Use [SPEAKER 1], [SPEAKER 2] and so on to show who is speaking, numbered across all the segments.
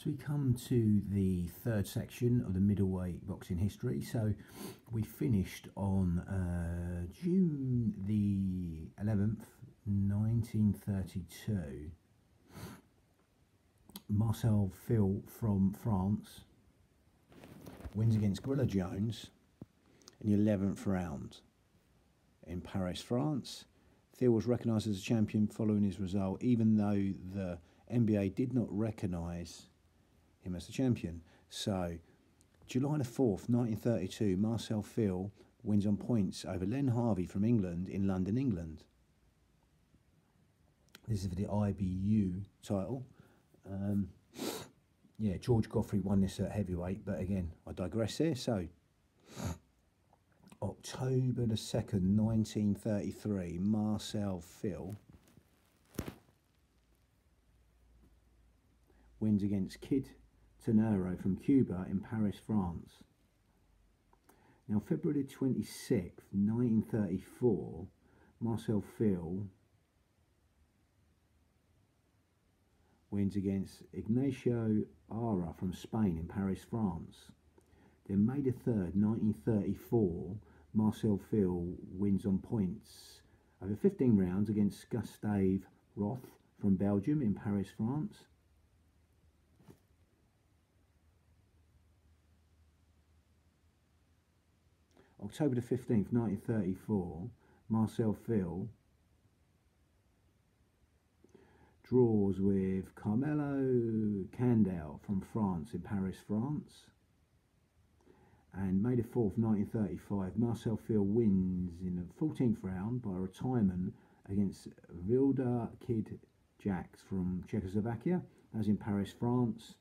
[SPEAKER 1] So we come to the third section of the middleweight boxing history. So we finished on June the 11th, 1932. Marcel Phil from France wins against Gorilla Jones in the 11th round in Paris, France. Phil was recognised as a champion following his result, even though the NBA did not recognise him as the champion. So, July the 4th, 1932, Marcel Phil wins on points over Len Harvey from England in London, England. This is for the IBU title. Yeah, George Godfrey won this at heavyweight, but again, I digress here. So, October the 2nd, 1933, Marcel Phil wins against Kid Ternero from Cuba in Paris, France. Now, February 26th, 1934, Marcel Phil wins against Ignacio Ara from Spain in Paris, France. Then May the 3rd, 1934, Marcel Phil wins on points over 15 rounds against Gustave Roth from Belgium in Paris, France. October the 15th, 1934, Marcel Phil draws with Carmelo Candel from France in Paris, France. And May the 4th, 1935, Marcel Phil wins in the 14th round by retirement against Vilda Kid Jacks from Czechoslovakia. That was in Paris, France.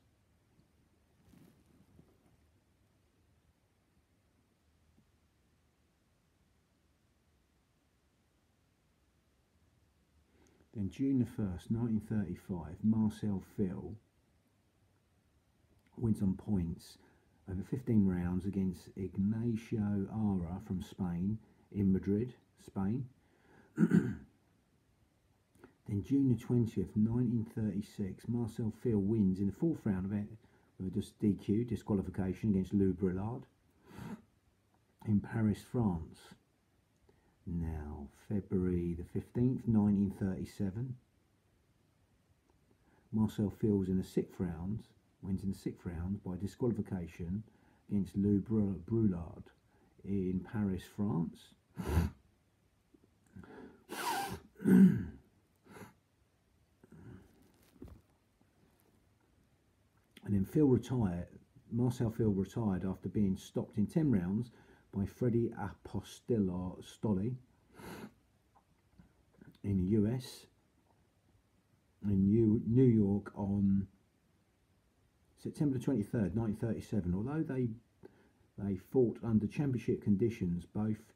[SPEAKER 1] Then June the 1st, 1935, Marcel Phil wins on points over 15 rounds against Ignacio Ara from Spain in Madrid, Spain. Then June the 20th, 1936, Marcel Phil wins in the 4th round of it with a DQ, disqualification against Lou Brillard in Paris, France. Now, February the 15th, 1937, Marcel Phil's in the 6th round, wins in the 6th round by disqualification against Lou Brillard in Paris, France. And then Marcel Phil retired after being stopped in 10 rounds by Freddie Apostoli in the US, in New York on September the 23rd, 1937. Although they fought under championship conditions, both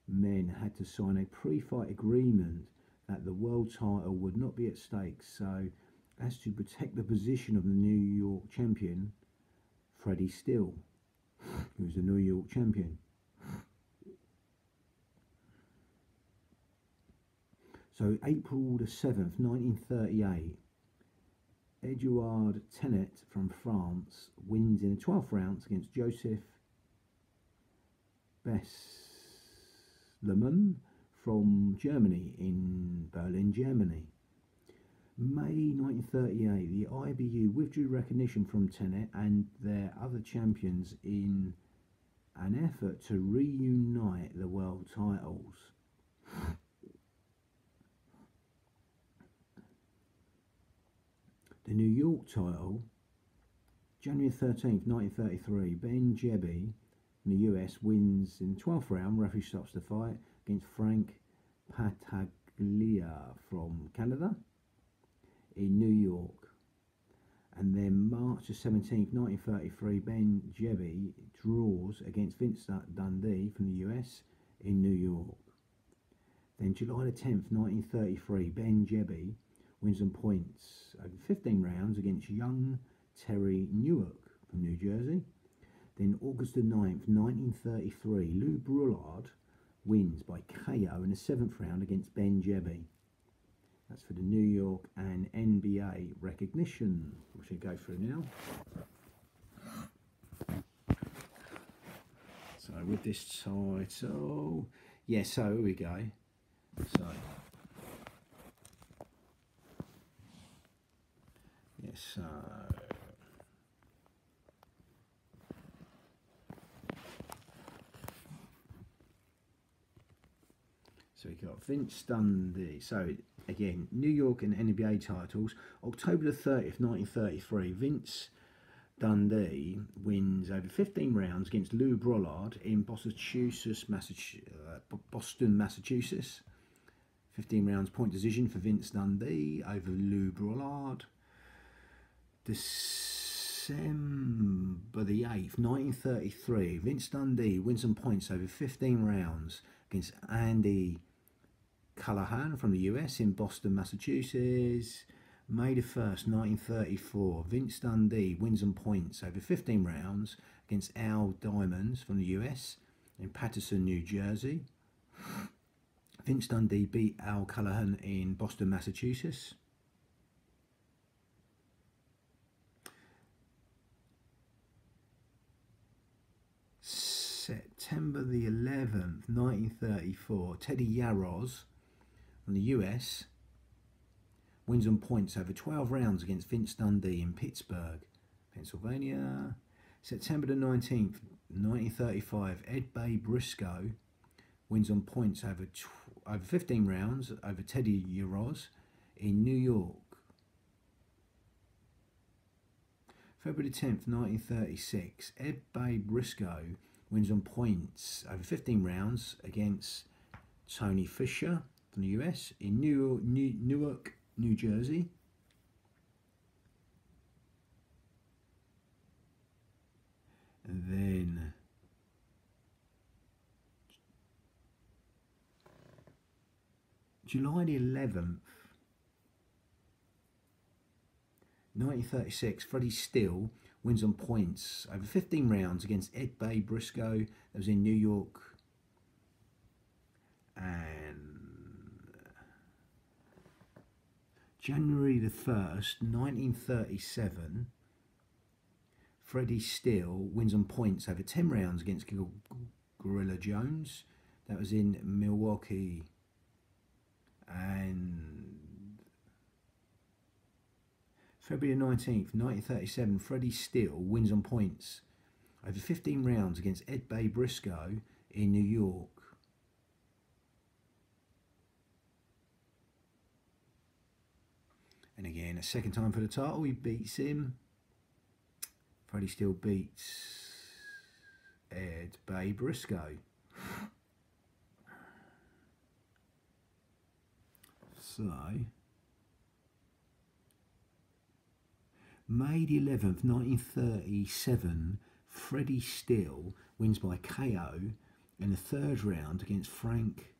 [SPEAKER 1] men had to sign a pre-fight agreement that the world title would not be at stake, so as to protect the position of the New York champion, Freddie Still, who was the New York champion. So April the 7th, 1938, Edouard Tenet from France wins in the 12th round against Joseph Besleman from Germany in Berlin, Germany. May 1938, the IBU withdrew recognition from Tenet and their other champions in an effort to reunite the world titles. The New York title, January 13th, 1933, Ben Jebby from the US wins in the 12th round, referee stops the fight, against Frank Pataglia from Canada in New York. And then March the 17th, 1933, Ben Jebby draws against Vince Dundee from the US in New York. Then July the 10th, 1933, Ben Jebby wins on points over 15 rounds against young Terry Newark from New Jersey. Then August the 9th, 1933, Lou Brillard wins by KO in the 7th round against Ben Jebby. That's for the New York and NBA recognition, which we go through now. So with this title, yeah, so here we go. So we got Vince Dundee. So again, New York and NBA titles. October the 30th, 1933. Vince Dundee wins over 15 rounds against Lou Brollard in Boston, Massachusetts. 15 rounds point decision for Vince Dundee over Lou Brollard. December the 8th, 1933. Vince Dundee wins some points over 15 rounds against Andy Callahan from the US in Boston, Massachusetts. May the 1st, 1934. Vince Dundee wins some points over 15 rounds against Al Diamonds from the US in Paterson, New Jersey. Vince Dundee beat Al Callahan in Boston, Massachusetts. September the 11th, 1934. Teddy Yaroz from the US wins on points over 12 rounds against Vince Dundee in Pittsburgh, Pennsylvania. September the 19th, 1935. Ed Bay Briscoe wins on points over 15 rounds over Teddy Yaroz in New York. February 10th, 1936. Ed Bay Briscoe wins on points over 15 rounds against Tony Fisher from the US in Newark, New Jersey. And then July the 11th, 1936, Freddie Steele wins on points over 15 rounds against Ed Bay Briscoe. That was in New York. And January the 1st, 1937, Freddie Steele wins on points over 10 rounds against Gorilla Jones. That was in Milwaukee. And February 19th, 1937, Freddie Steele wins on points over 15 rounds against Ed Bay Briscoe in New York. And again, a second time for the title, he beats him. Freddie Steele beats Ed Bay Briscoe. So May the 11th, 1937, Freddie Steele wins by KO in the third round against Frank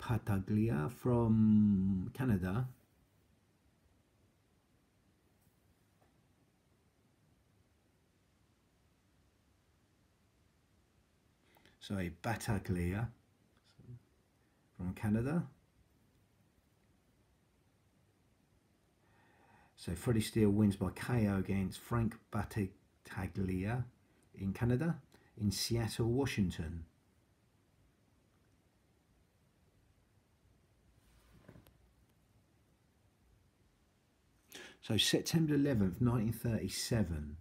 [SPEAKER 1] Pataglia from Canada. Sorry, Battaglia from Canada. So Freddie Steele wins by KO against Frank Battaglia in Canada, in Seattle, Washington. So September 11th, 1937,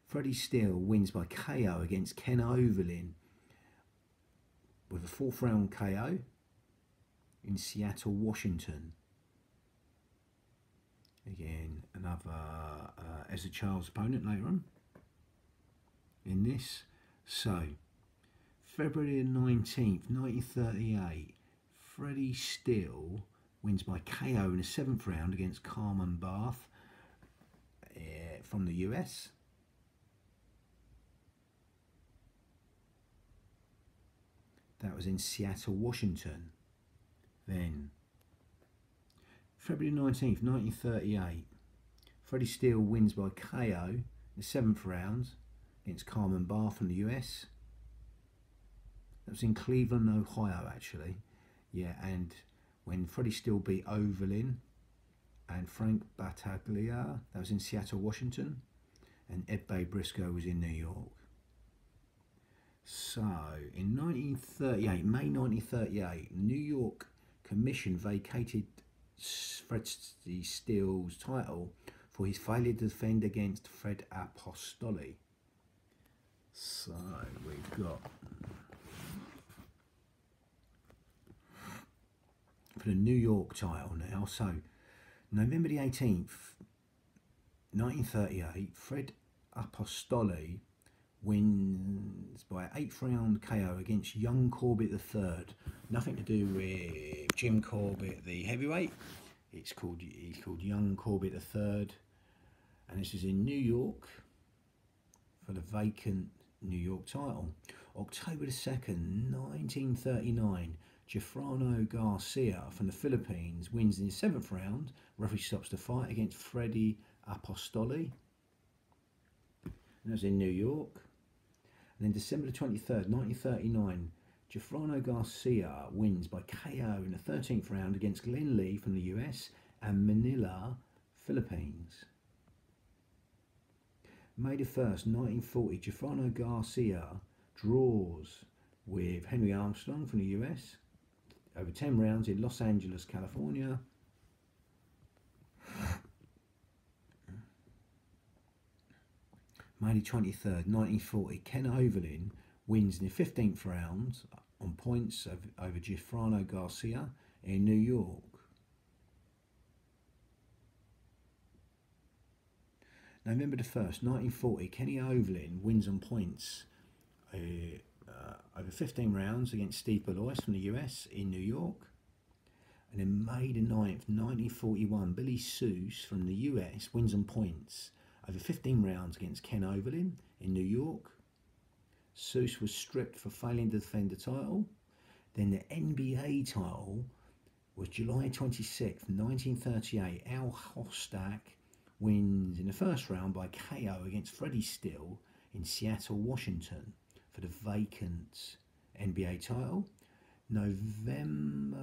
[SPEAKER 1] Freddie Steele wins by KO against Ken Overlin with a fourth round KO in Seattle, Washington. Again, another as a child's opponent later on in this. So, February 19th, 1938, Freddie Steele wins by KO in the seventh round against Carmen Barth from the US. That was in Seattle, Washington. Then February 19th, 1938, Freddie Steele wins by KO in the seventh round against Carmen Barth from the US. That was in Cleveland, Ohio, actually. Yeah, and when Freddie Steele beat Overlin and Frank Battaglia. That was in Seattle, Washington. And Ed Bay Briscoe was in New York. So, in 1938, May 1938, New York Commission vacated Freddie Steele's title for his failure to defend against Fred Apostoli. So, we've got, for the New York title now, so November the 18th, 1938, Fred Apostoli wins by 8th round KO against young Corbett III. Nothing to do with Jim Corbett, the heavyweight. He's called young Corbett III, and this is in New York for the vacant New York title. October the 2nd, 1939, Gefrano Garcia from the Philippines wins in the 7th round. Referee stops the fight against Freddie Apostoli. And that's in New York. And then December the 23rd, 1939, Gefrano Garcia wins by KO in the 13th round against Glenn Lee from the US and Manila, Philippines. May the 1st, 1940, Gefrano Garcia draws with Henry Armstrong from the US over 10 rounds in Los Angeles, California. May the 23rd, 1940, Ken Overlin wins in the 15th round on points over Gefrano Garcia in New York. November the 1st, 1940, Kenny Overlin wins on points over 15 rounds against Steve Belois from the US in New York. And then May the 9th, 1941, Billy Seuss from the US wins on points over 15 rounds against Ken Overlin in New York. Seuss was stripped for failing to defend the title. Then the NBA title was July 26th, 1938. Al Hostak wins in the first round by KO against Freddie Steele in Seattle, Washington for the vacant NBA title. November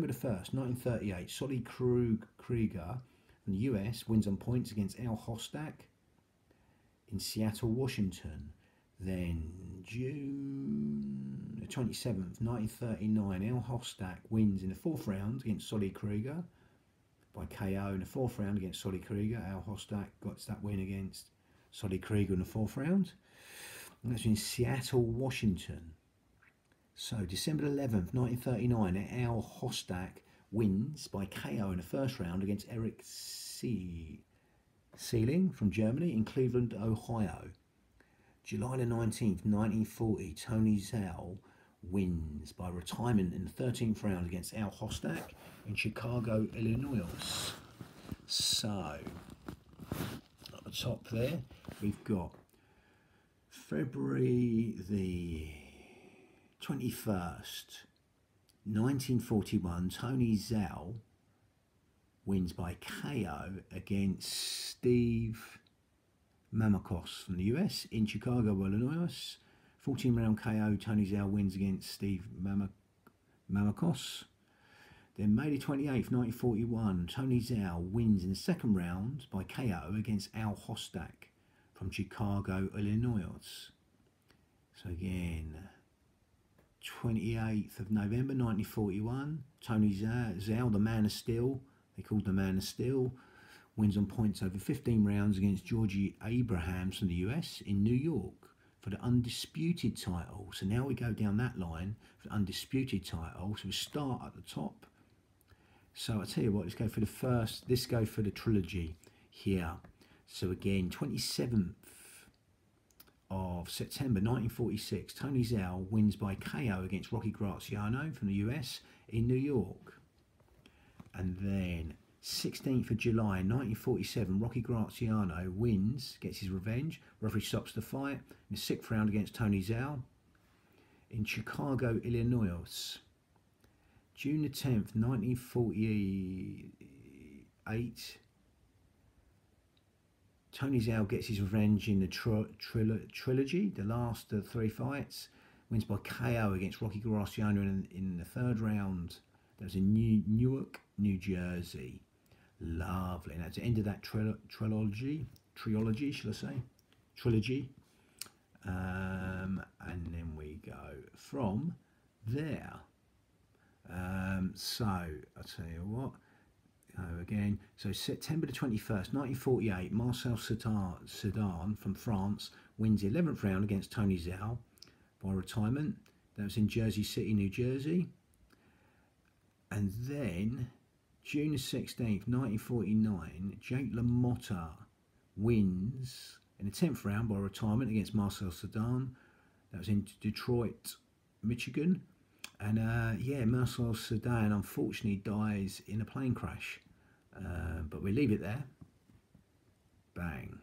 [SPEAKER 1] the 1st, 1938, Solly Krieger from the US wins on points against Al Hostak in Seattle, Washington. Then June the 27th, 1939, Al Hostak wins in the 4th round against Solly Krieger by KO in the 4th round against Solly Krieger. Al Hostak got that win against Solly Krieger in the 4th round. And that's in Seattle, Washington. So December 11th, 1939, Al Hostak wins by KO in the 1st round against Eric Seeling from Germany in Cleveland, Ohio. July the 19th, 1940, Tony Zhao wins by retirement in the 13th round against Al Hostak in Chicago, Illinois. So, at the top there, we've got February the 21st, 1941, Tony Zhao wins by KO against Steve Mamakos from the US in Chicago, Illinois. 14-round KO, Tony Zhao wins against Steve Mamakos. Then May the 28th, 1941, Tony Zhao wins in the 2nd round by KO against Al Hostak from Chicago, Illinois. So again, 28th of November 1941, Tony Zhao, the Man of Steel, they called the Man of Steel, wins on points over 15 rounds against Georgie Abrahams from the US in New York for the undisputed title. So now we go down that line for the undisputed title. So we start at the top. So I tell you what, let's go for the first, let's go for the trilogy here. So again, 27th of September 1946, Tony Zhao wins by KO against Rocky Graziano from the US in New York. And then 16th of July 1947, Rocky Graziano wins, gets his revenge. Referee stops the fight in the 6th round against Tony Zhao in Chicago, Illinois. June the 10th, 1948, Tony Zhao gets his revenge in the trilogy, the last of 3 fights, wins by KO against Rocky Graciano in the third round. That was in Newark, New Jersey. Lovely. And that's the end of that trilogy, should I say? Trilogy. And then we go from there. So I'll tell you what. Again, so September the 21st, 1948, Marcel Sedan from France wins the 11th round against Tony Zhao by retirement. That was in Jersey City, New Jersey. And then June the 16th, 1949, Jake LaMotta wins in the 10th round by retirement against Marcel Sedan. That was in Detroit, Michigan. And yeah, Marcel Sedan unfortunately dies in a plane crash. But we leave it there. Bang.